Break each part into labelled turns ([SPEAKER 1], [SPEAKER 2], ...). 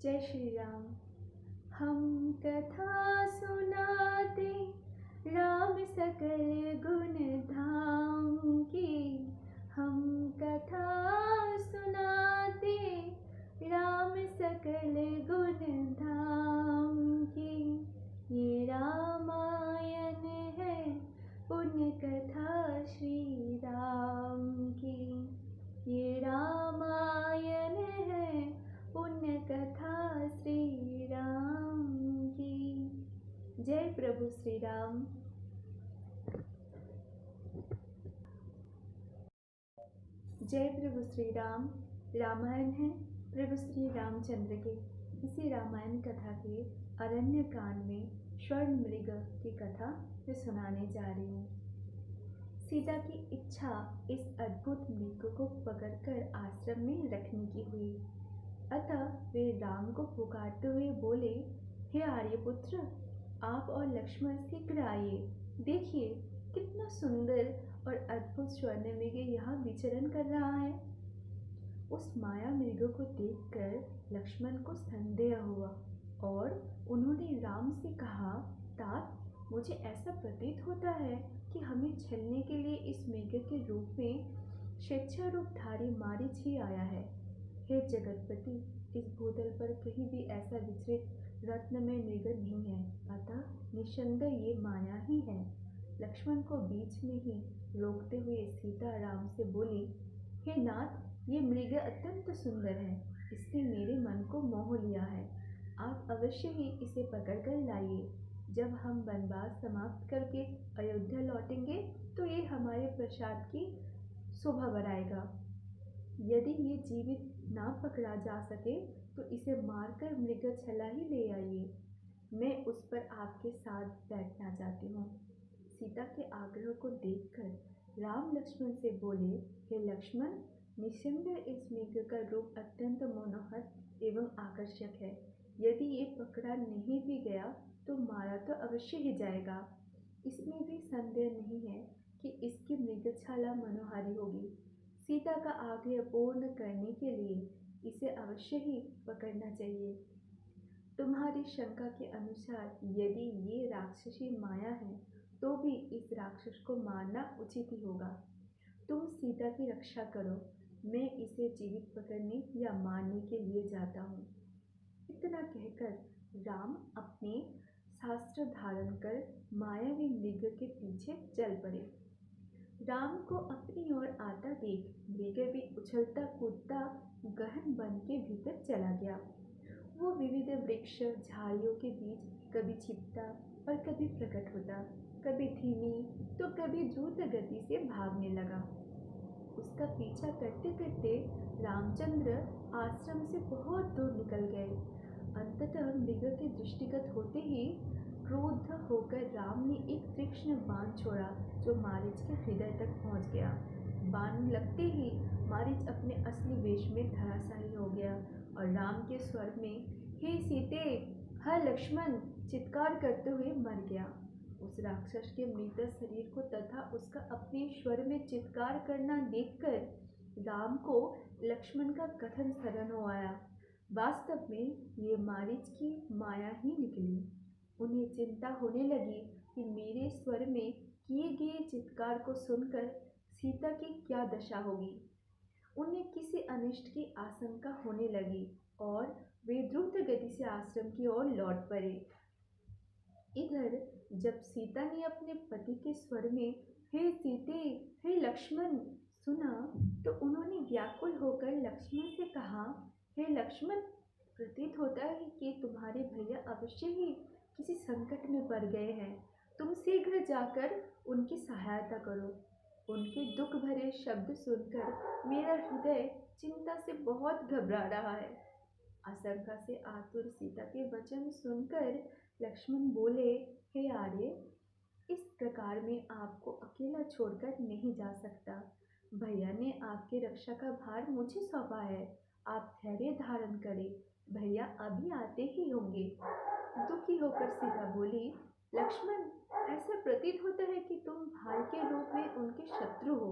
[SPEAKER 1] जय श्री राम। हम कथा सुनाते राम सकल गुण धाम की। हम कथा सुनाते राम सकल गुण धाम की। ये रामायण है पुण्य कथा श्री राम की। ये रामायण है पुण्य कथा श्री राम की। जय प्रभु श्री राम। जय प्रभु श्री राम। रामायण है प्रभु श्री रामचंद्र के। इसी रामायण कथा के अरण्य कांड में स्वर्ण मृग की कथा मैं सुनाने जा रही हूँ। सीता की इच्छा इस अद्भुत मृग को पकड़कर आश्रम में रखने की हुई। अतः वे राम को पुकारते हुए बोले, हे आर्यपुत्र, आप और लक्ष्मण शीघ्र आइए। देखिए कितना सुंदर और अद्भुत स्वर्ण मृग यहाँ विचरण कर रहा है। उस माया मृग को देखकर लक्ष्मण को संदेह हुआ और उन्होंने राम से कहा, तात, मुझे ऐसा प्रतीत होता है कि हमें छलने के लिए इस मृग के रूप में स्वेच्छारूपधारी मारीच ही आया है। हे जगतपति, इस भूतल पर कहीं भी ऐसा विचलित रत्नमय मृग नहीं है, अतः निस्संदेह ये माया ही है। लक्ष्मण को बीच में ही रोकते हुए सीता राम से बोली, हे नाथ, ये मृग अत्यंत सुंदर है, इसने मेरे मन को मोह लिया है। आप अवश्य ही इसे पकड़कर लाइए। जब हम वनवास समाप्त करके अयोध्या लौटेंगे तो ये हमारे प्रसाद की शोभा बढ़ाएगा। यदि ये जीवित ना पकड़ा जा सके तो इसे मारकर मृगछला ही ले आइए। मैं उस पर आपके साथ बैठना चाहती हूँ। सीता के आग्रह को देखकर राम लक्ष्मण से बोले, हे लक्ष्मण, निस्संदेह इस मृग का रूप अत्यंत मनोहर एवं आकर्षक है। यदि ये पकड़ा नहीं भी गया तो मारा तो अवश्य ही जाएगा। इसमें भी संदेह नहीं है कि इसकी मृगछाला मनोहारी होगी। सीता का आग्रह पूर्ण करने के लिए इसे अवश्य ही पकड़ना चाहिए। तुम्हारी शंका के अनुसार यदि ये राक्षसी माया है तो भी इस राक्षस को मारना उचित ही होगा। तुम सीता की रक्षा करो, मैं इसे जीवित पकड़ने या मारने के लिए जाता हूँ। इतना कहकर राम अपने शास्त्र धारण कर मायावी मृग के पीछे चल पड़े। राम को अपनी ओर आता देख मृग भी उछलता कूदता गहन वन के भीतर चला गया। वो विविध वृक्ष झाड़ियों के बीच कभी छिपता और कभी प्रकट होता, कभी धीमी तो कभी द्रुत गति से भागने लगा। उसका पीछा करते करते रामचंद्र आश्रम से बहुत दूर निकल गए। अंततः मृग के दृष्टिगत होते ही क्रोध होकर राम ने एक तीक्ष्ण बाण छोड़ा जो मारीच के हृदय तक पहुंच गया। बाण लगते ही मारीच अपने असली वेश में धराशायी हो गया और राम के स्वर में, हे सीते, हे लक्ष्मण, चित्कार करते हुए मर गया। उस राक्षस के मृत शरीर को तथा उसका अपने स्वर में चित्कार करना देखकर राम को लक्ष्मण का कथन स्मरण हो आया। वास्तव में ये मारीच की माया ही निकली। उन्हें चिंता होने लगी कि मेरे स्वर में किए गए चित्कार को सुनकर सीता की क्या दशा होगी। उन्हें किसी अनिष्ट की आशंका होने लगी और वे द्रुत गति से आश्रम की ओर लौट पड़े। इधर जब सीता ने अपने पति के स्वर में, हे सीते, हे लक्ष्मण, सुना तो उन्होंने व्याकुल होकर लक्ष्मण से कहा, हे लक्ष्मण, प्रतीत होता है कि तुम्हारे भैया अवश्य ही किसी संकट में पड़ गए हैं। तुम शीघ्र जाकर उनकी सहायता करो। उनके दुख भरे शब्द सुनकर मेरा हृदय चिंता से बहुत घबरा रहा है। आशंका से आतुर सीता के वचन सुनकर लक्ष्मण बोले, हे आर्य, इस प्रकार में आपको अकेला छोड़कर नहीं जा सकता। भैया ने आपकी रक्षा का भार मुझे सौंपा है। आप धैर्य धारण करें, भैया अभी आते ही होंगे। दुखी होकर सीता बोली, लक्ष्मण, ऐसा प्रतीत होता है कि तुम भाई के रूप में उनके शत्रु हो,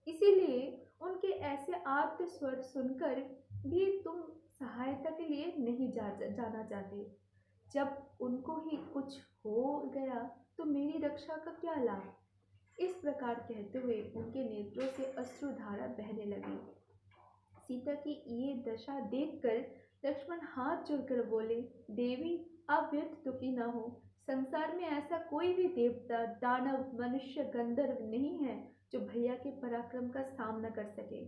[SPEAKER 1] इसीलिए उनके ऐसे आर्त स्वर सुनकर भी तुम सहायता के लिए नहीं जाना चाहते। जब उनको ही कुछ हो गया तो मेरी रक्षा का क्या लाभ। इस प्रकार कहते हुए उनके नेत्रों से अश्रुधारा बहने लगी। सीता की ये दशा देखकर लक्ष्मण हाथ जोड़कर बोले, देवी आप व्यर्थ दुखी न हो। संसार में ऐसा कोई भी देवता, दानव, मनुष्य, गंधर्व नहीं है जो भैया के पराक्रम का सामना कर सके।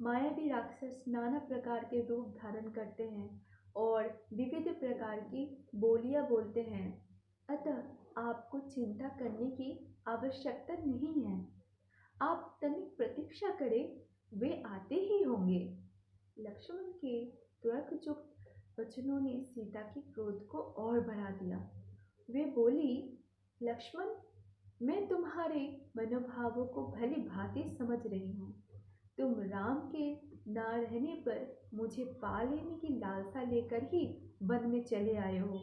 [SPEAKER 1] मायावी राक्षस नाना प्रकार के रूप धारण करते हैं और विविध प्रकार की बोलियां बोलते हैं, अतः आपको चिंता करने की आवश्यकता नहीं है। आप तनिक प्रतीक्षा करें, वे आते ही होंगे। लक्ष्मण के तर्कयुक्त वचनों ने सीता के क्रोध को और बढ़ा दिया। वे बोली, लक्ष्मण, मैं तुम्हारे मनोभावों को भली भांति समझ रही हूँ। तुम राम के ना रहने पर मुझे पा लेने की लालसा लेकर ही वन में चले आए हो।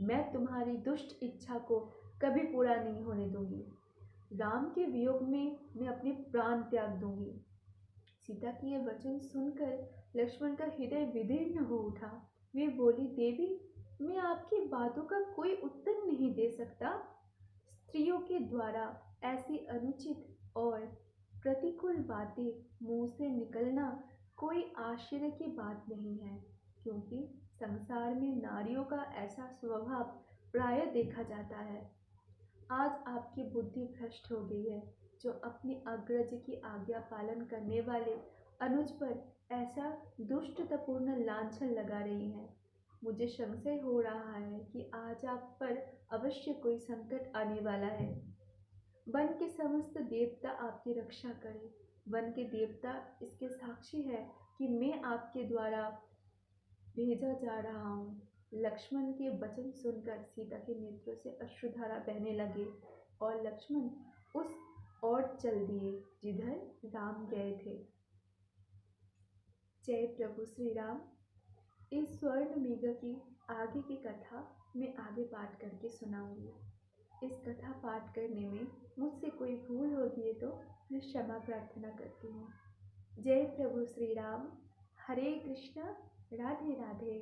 [SPEAKER 1] मैं तुम्हारी दुष्ट इच्छा को कभी पूरा नहीं होने दूंगी। राम के वियोग में मैं अपने प्राण त्याग दूंगी। सीता की यह वचन सुनकर लक्ष्मण का हृदय विदीर्ण हो उठा। वे बोली, देवी मैं आपकी बातों का कोई उत्तर नहीं दे सकता। स्त्रियों के द्वारा ऐसी अनुचित और प्रतिकूल बातें मुंह से निकलना कोई आश्चर्य की बात नहीं है, क्योंकि संसार में नारियों का ऐसा स्वभाव प्राय देखा जाता है। आज आपकी बुद्धि भ्रष्ट हो गई है, जो अपने अग्रज की आज्ञा पालन करने वाले अनुज पर ऐसा दुष्टतापूर्ण लांछन लगा रही है। मुझे संशय हो रहा है कि आज आप पर अवश्य कोई संकट आने वाला है। वन के समस्त देवता आपकी रक्षा करें। वन के देवता इसके साक्षी है कि मैं आपके द्वारा भेजा जा रहा हूँ। लक्ष्मण के वचन सुनकर सीता के नेत्रों से अश्रुधारा बहने लगे और लक्ष्मण उस ओर चल दिए जिधर राम गए थे। जय प्रभु श्री राम। इस स्वर्ण मेघ की आगे की कथा मैं आगे पाठ करके सुनाऊंगी। इस कथा पाठ करने में मुझसे कोई भूल होती है तो मैं क्षमा प्रार्थना करती हूँ। जय प्रभु श्री राम। हरे कृष्णा, राधे राधे।